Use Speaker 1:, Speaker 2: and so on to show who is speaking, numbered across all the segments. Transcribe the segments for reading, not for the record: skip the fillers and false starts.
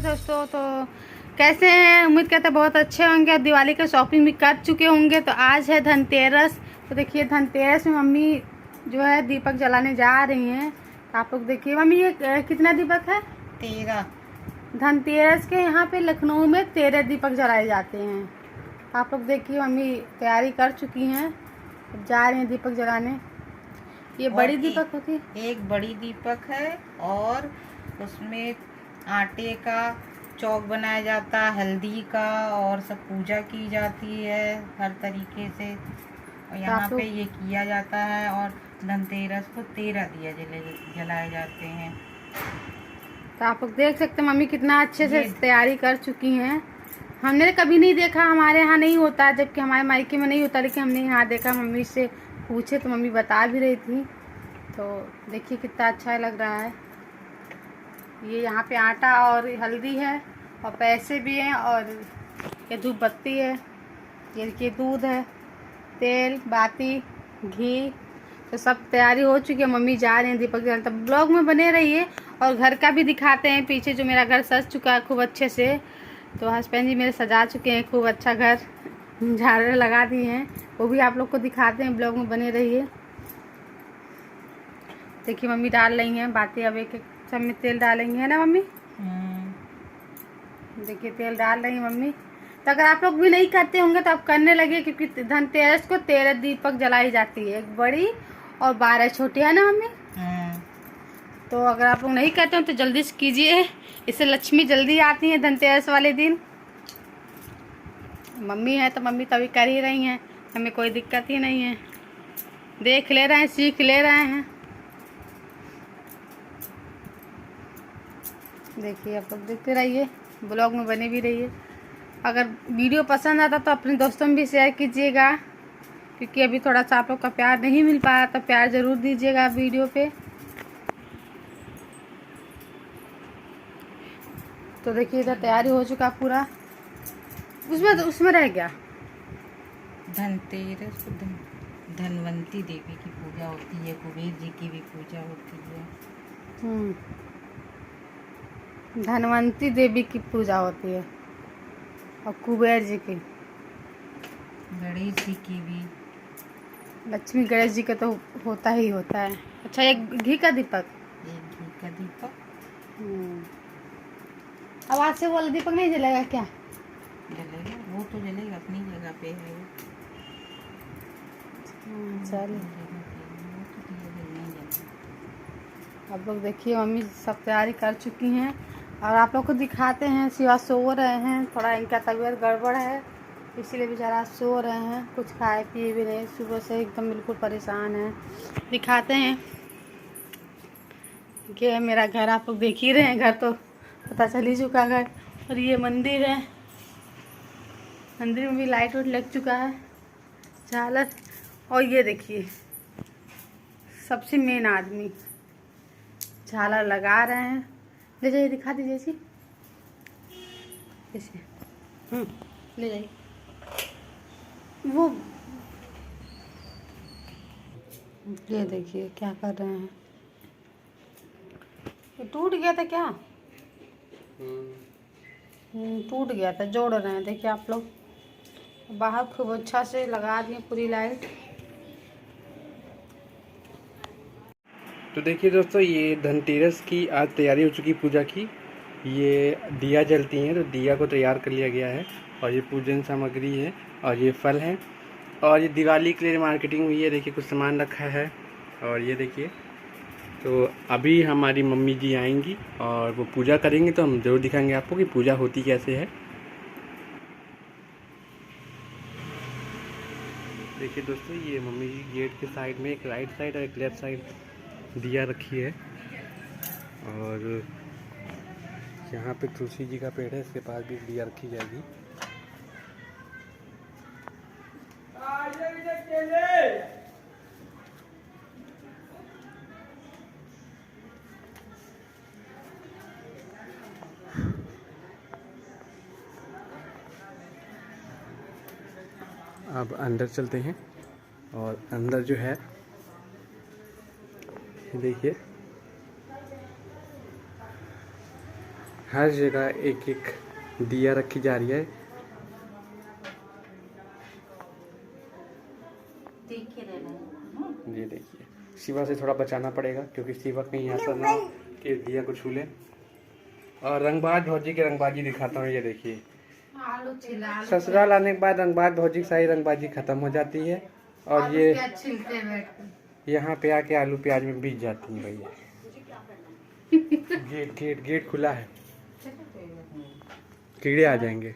Speaker 1: दोस्तों, तो कैसे हैं? उम्मीद करते हैं बहुत अच्छे होंगे। दिवाली का शॉपिंग भी कर चुके होंगे। तो आज है धनतेरस। तो देखिए धनतेरस में मम्मी जो है दीपक जलाने जा रही हैं। आप लोग देखिए मम्मी, ये कितना दीपक है?
Speaker 2: 13।
Speaker 1: धनतेरस के यहाँ पे लखनऊ में 13 दीपक जलाए जाते हैं। आप लोग देखिए मम्मी तैयारी कर चुकी हैं, अब जा रही हैं दीपक जलाने। ये बड़ी दीपक होती है।
Speaker 2: एक बड़ी दीपक है और उसमें आटे का चौक बनाया जाता है, हल्दी का, और सब पूजा की जाती है हर तरीके से। और यहाँ पे ये किया जाता है। और धनतेरस को 13 दिया जलाए जाते हैं।
Speaker 1: तो आप लोग देख सकते हैं मम्मी कितना अच्छे से तैयारी कर चुकी हैं। हमने कभी नहीं देखा, हमारे यहाँ नहीं होता, जबकि हमारे मायके में नहीं होता, लेकिन हमने यहाँ देखा। मम्मी से पूछे तो मम्मी बता भी रही थी। तो देखिए कितना अच्छा लग रहा है। ये यहाँ पे आटा और हल्दी है और पैसे भी हैं, और ये धूप बत्ती है, ये देखिए दूध है, तेल, बाती, घी। तो सब तैयारी हो चुकी है। मम्मी जा रहे हैं दीपक जलाने। तब ब्लॉग में बने रहिए। और घर का भी दिखाते हैं, पीछे जो मेरा घर सज चुका है खूब अच्छे से। तो हस्बैंड जी मेरे सजा चुके हैं खूब अच्छा घर, झालर लगा दिए हैं, वो भी आप लोग को दिखाते हैं। ब्लॉग में बने रहिए। देखिए मम्मी डाल रही हैं बातें। अब एक एक चम्मच तेल डालेंगे, है ना मम्मी? देखिए तेल डाल रही है मम्मी। तो अगर आप लोग भी नहीं करते होंगे तो आप करने लगे, क्योंकि धनतेरस को 13 दीपक जलाई जाती है, एक बड़ी और 12 छोटी, है ना मम्मी? तो अगर आप लोग नहीं करते हो तो जल्दी से कीजिए, इससे लक्ष्मी जल्दी आती है धनतेरस वाले दिन। मम्मी है तो मम्मी तभी कर ही रही हैं, हमें कोई दिक्कत ही नहीं है। देख ले रहे हैं, सीख ले रहे हैं। देखिए आप लोग देखते रहिए, ब्लॉग में बने भी रहिए। अगर वीडियो पसंद आता तो अपने दोस्तों में भी शेयर कीजिएगा, क्योंकि अभी थोड़ा सा आप लोग का प्यार नहीं मिल पाया, तो प्यार ज़रूर दीजिएगा वीडियो पे। तो देखिए इधर तैयारी हो चुका पूरा। उसमें रह गया।
Speaker 2: धनतेरस को धनवंती देवी की पूजा होती है, कुबेर जी की भी पूजा होती है।
Speaker 1: धनवंती देवी की पूजा होती है और कुबेर जी की,
Speaker 2: गणेश जी की भी।
Speaker 1: लक्ष्मी गणेश जी का तो होता ही होता है। अच्छा, एक घी का दीपक।
Speaker 2: एक घी का दीपक।
Speaker 1: अब आज से वाला दीपक नहीं जलेगा क्या?
Speaker 2: जलेगा, वो तो जलेगा, अपनी जगह पे है वो।
Speaker 1: चलिए आप लोग देखिए मम्मी सब तैयारी कर चुकी हैं, और आप लोग को दिखाते हैं। शिवा सो रहे हैं, थोड़ा इनका तबीयत गड़बड़ है, इसीलिए बेचारा सो रहे हैं, कुछ खाए पिए भी नहीं, सुबह से एकदम बिल्कुल परेशान हैं। दिखाते हैं। ये मेरा घर आप लोग देख ही रहे हैं, घर तो पता चल ही चुका घर। और ये मंदिर है, मंदिर में भी लाइट वाइट लग चुका है, झालर। और ये देखिए सबसे मेन आदमी झालर लगा रहे हैं। ले जाइए, दिखा दीजिए जी ऐसे। ले जाइए। वो ये देखिए क्या कर रहे हैं। ये टूट गया था क्या? टूट गया था, जोड़ रहे हैं। देखिए आप लोग बाहर खूब अच्छा से लगा दिए पूरी लाइट।
Speaker 3: तो देखिए दोस्तों, ये धनतेरस की आज तैयारी हो चुकी पूजा की। ये दिया जलती हैं, तो दिया को तैयार कर लिया गया है, और ये पूजन सामग्री है, और ये फल हैं, और ये दिवाली के लिए मार्केटिंग हुई है। देखिए कुछ सामान रखा है, और ये देखिए। तो अभी हमारी मम्मी जी आएंगी और वो पूजा करेंगे, तो हम ज़रूर दिखाएंगे आपको कि पूजा होती कैसे है। देखिए दोस्तों, ये मम्मी जी गेट के साइड में एक राइट साइड और एक लेफ्ट साइड दिया रखी है, और यहाँ पे तुलसी जी का पेड़ है, इसके पास भी दिया रखी जाएगी। अब अंदर चलते हैं, और अंदर जो है देखिए हर जगह एक एक दिया रखी जा रही है। ये देखिए, शिवा से थोड़ा बचाना पड़ेगा क्योंकि शिवा कहीं ऐसा ना हो कि दिया को छू ले। और रंगबाज भौजी की रंगबाजी दिखाता हूँ। ये देखिए, ससुराल आने के बाद रंगबाज भौजी की सारी रंगबाजी खत्म हो जाती है और ये यहाँ पे आके आलू प्याज में बीत जाती है भैया। गेट गेट गेट खुला है, कीड़े आ जाएंगे।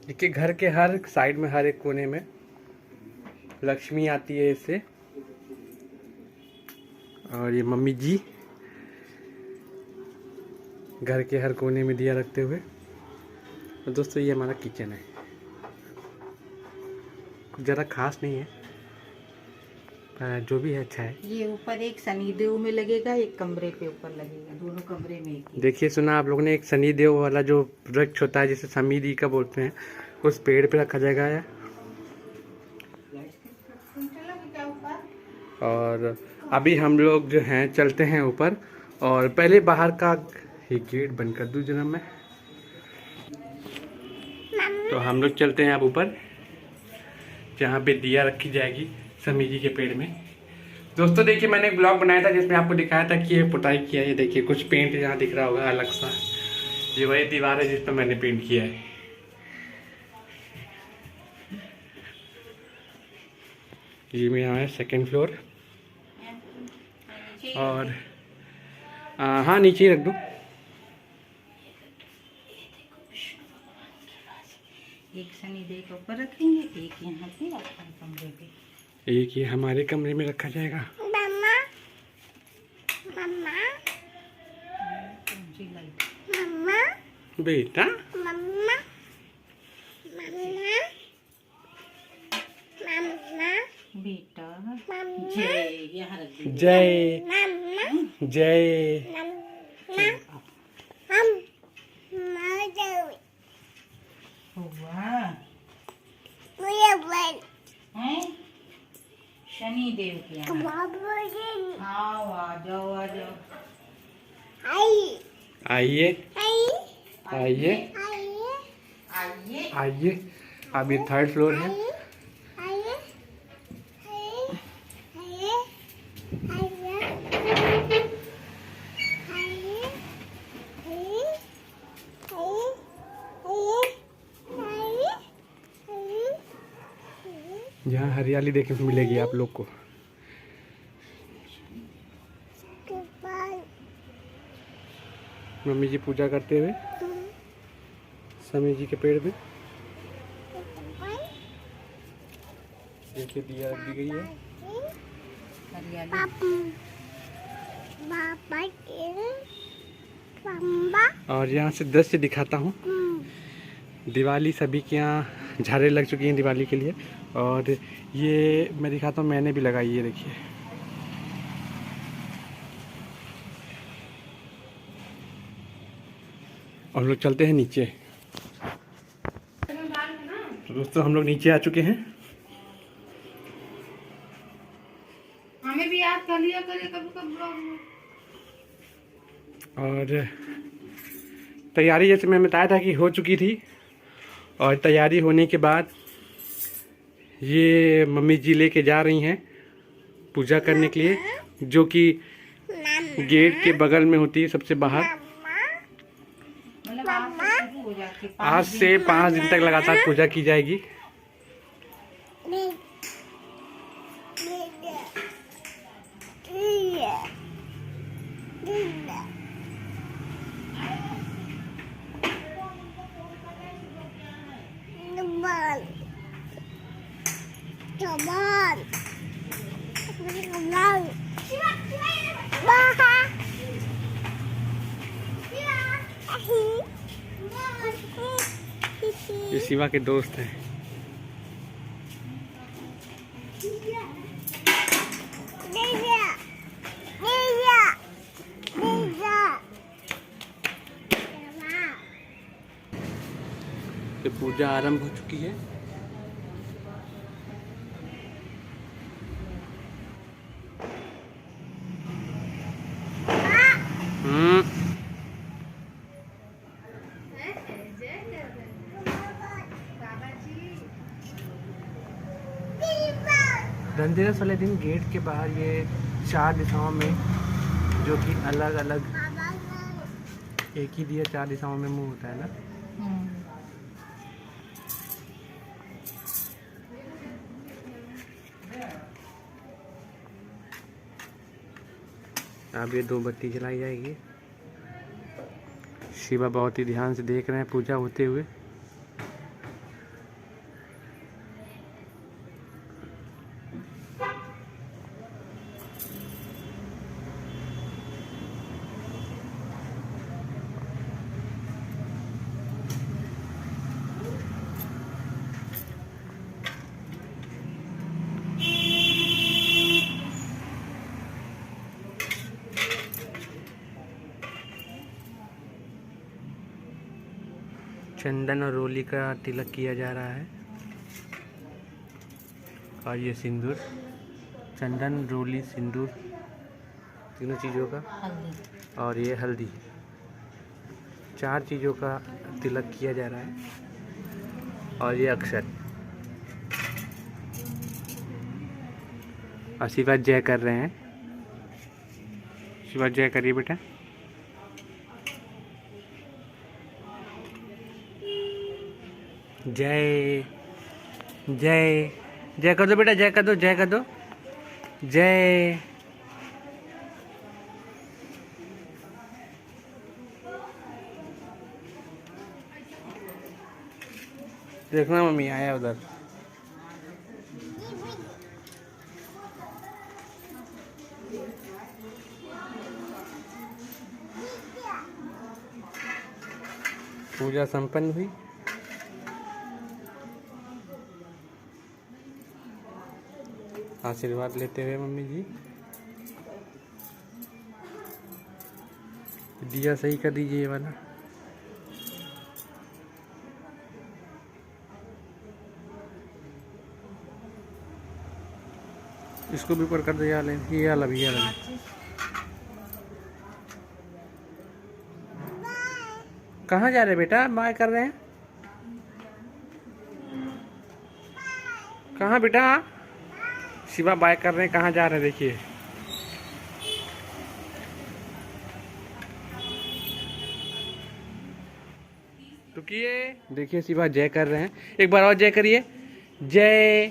Speaker 3: देखिए, घर के हर साइड में, हर एक कोने में लक्ष्मी आती है इससे। और ये मम्मी जी घर के हर कोने में दिया रखते हुए। तो दोस्तों, ये हमारा किचन है, कुछ ज़्यादा खास नहीं है, जो भी है अच्छा है।
Speaker 2: ये ऊपर एक शनिदेव में लगेगा, एक कमरे पे ऊपर लगेगा, दोनों कमरे में एक ही।
Speaker 3: देखिए, सुना आप लोगों ने, एक शनिदेव वाला जो वृक्ष होता है जिसे समीरी का बोलते हैं, उस पेड़ पे रखा जाएगा है। और अभी हम लोग जो हैं चलते हैं ऊपर, और पहले बाहर का ये गेट बंद कर दूं जनाब मैं। तो हम लोग चलते हैं अब ऊपर, जहाँ पे दिया रखी जाएगी समीरी के पेड़ में। दोस्तों देखिए, मैंने एक ब्लॉग बनाया था जिसमें आपको दिखाया था कि ये पुताई किया है। ये देखिए, कुछ पेंट यहाँ दिख रहा होगा अलग सा, ये वही दीवार है जिस पर मैंने पेंट किया है। ये मेरा है सेकंड फ्लोर। और हाँ, नीचे ही रख दूँ।
Speaker 2: एक शनिदेव के ऊपर रखेंगे, एक यहाँ पे आपका कमरे पे,
Speaker 3: एक ये हमारे कमरे में रखा जाएगा।
Speaker 1: मम्मा मम्मा मम्मा
Speaker 3: बेटा,
Speaker 1: मम्मा मम्मा मम्मा
Speaker 2: बेटा, जय, यहाँ रख दीजिए।
Speaker 3: जय
Speaker 1: मम्मा
Speaker 3: जय।
Speaker 2: हुआ हैं? शनिदेव के यहाँ। आओ, आ जाओ, आ जाओ।
Speaker 3: आइए आइए
Speaker 2: आइए।
Speaker 3: आइए। अब ये थर्ड फ्लोर है। यहाँ हरियाली देखने को मिलेगी आप लोग को। मम्मी जी पूजा करते हुए समी जी के पेड़ में। देखिए, दिया रख दी गई है। और यहाँ से दृश्य दिखाता हूँ। दिवाली सभी के यहाँ झाड़ें लग चुकी हैं दिवाली के लिए। और ये मैं दिखाता हूँ, मैंने भी लगाई, ये देखिए। और हम लोग चलते हैं नीचे। तो दोस्तों, हम लोग नीचे आ चुके हैं।
Speaker 1: हमें भी याद कर लिया करिए कभी कभी ब्लॉग में।
Speaker 3: और तैयारी जैसे मैं बताया था कि हो चुकी थी। और तैयारी होने के बाद ये मम्मी जी लेके जा रही हैं पूजा करने के लिए, जो कि गेट के बगल में होती है सबसे बाहर। आज से 5 दिन तक लगातार पूजा की जाएगी। ये शिवा के दोस्त हैं। तो पूजा आरंभ हो चुकी है। धनतेरस वाले दिन गेट के बाहर ये 4 दिशाओं में, जो कि अलग अलग, एक ही दिया 4 दिशाओं में मुंह होता है ना। अब ये 2 बत्ती जलाई जाएगी। शिवा बहुत ही ध्यान से देख रहे हैं पूजा होते हुए। चंदन और रोली का तिलक किया जा रहा है। और ये सिंदूर, चंदन, रोली, सिंदूर, तीनों चीज़ों का, और ये हल्दी, 4 चीज़ों का तिलक किया जा रहा है। और ये अक्षत। आशीर्वाद जय कर रहे हैं। आशीर्वाद जय करिए बेटा। जय जय जय कर दो बेटा, जय कर दो, जय कर दो, जय। देखना मम्मी आया उधर। पूजा संपन्न हुई। आशीर्वाद लेते हुए मम्मी जी। दिया सही कर दीजिए ये वाला। इसको भी ऊपर कर दो, ये वाला भी, कहाँ जा रहे बेटा? बाय कर रहे हैं कहाँ बेटा? शिवा बाय कर रहे हैं, कहाँ जा रहे हैं देखिए। तो किए देखिए, शिवा जय कर रहे हैं। एक बार और जय करिए, जय।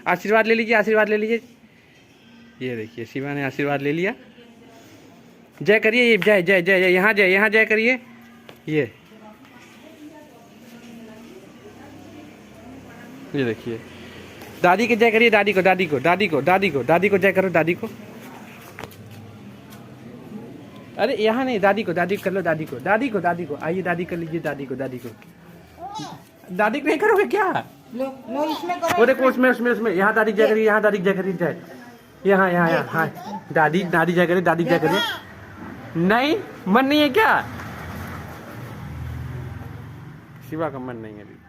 Speaker 3: आशीर्वाद ले लीजिए, आशीर्वाद ले लीजिए। ये देखिए शिवा ने आशीर्वाद ले लिया। जय करिए, ये जय जय जय जय, यहाँ जय, यहाँ जय करिए। ये देखिए, दादी की जय करिए, दादी को, दादी को, दादी को, दादी को, दादी को जय करो, दादी को। अरे यहाँ नहीं, दादी को, दादी कर लो, दादी को, दादी को, दादी को। आइए दादी कर लीजिए, दादी को, दादी को। दादी को नहीं करोगे क्या?
Speaker 2: लो इसमें करो।
Speaker 3: वो देखो उसमें उसमें उसमें, यहाँ दादी जय करिए, यहाँ दादी जय करिए, जय। यहाँ यहाँ यहाँ, हाँ दादी, दादी जय करिए, दादी जय करिए। नहीं मन नहीं है क्या? शिवा का मन नहीं है।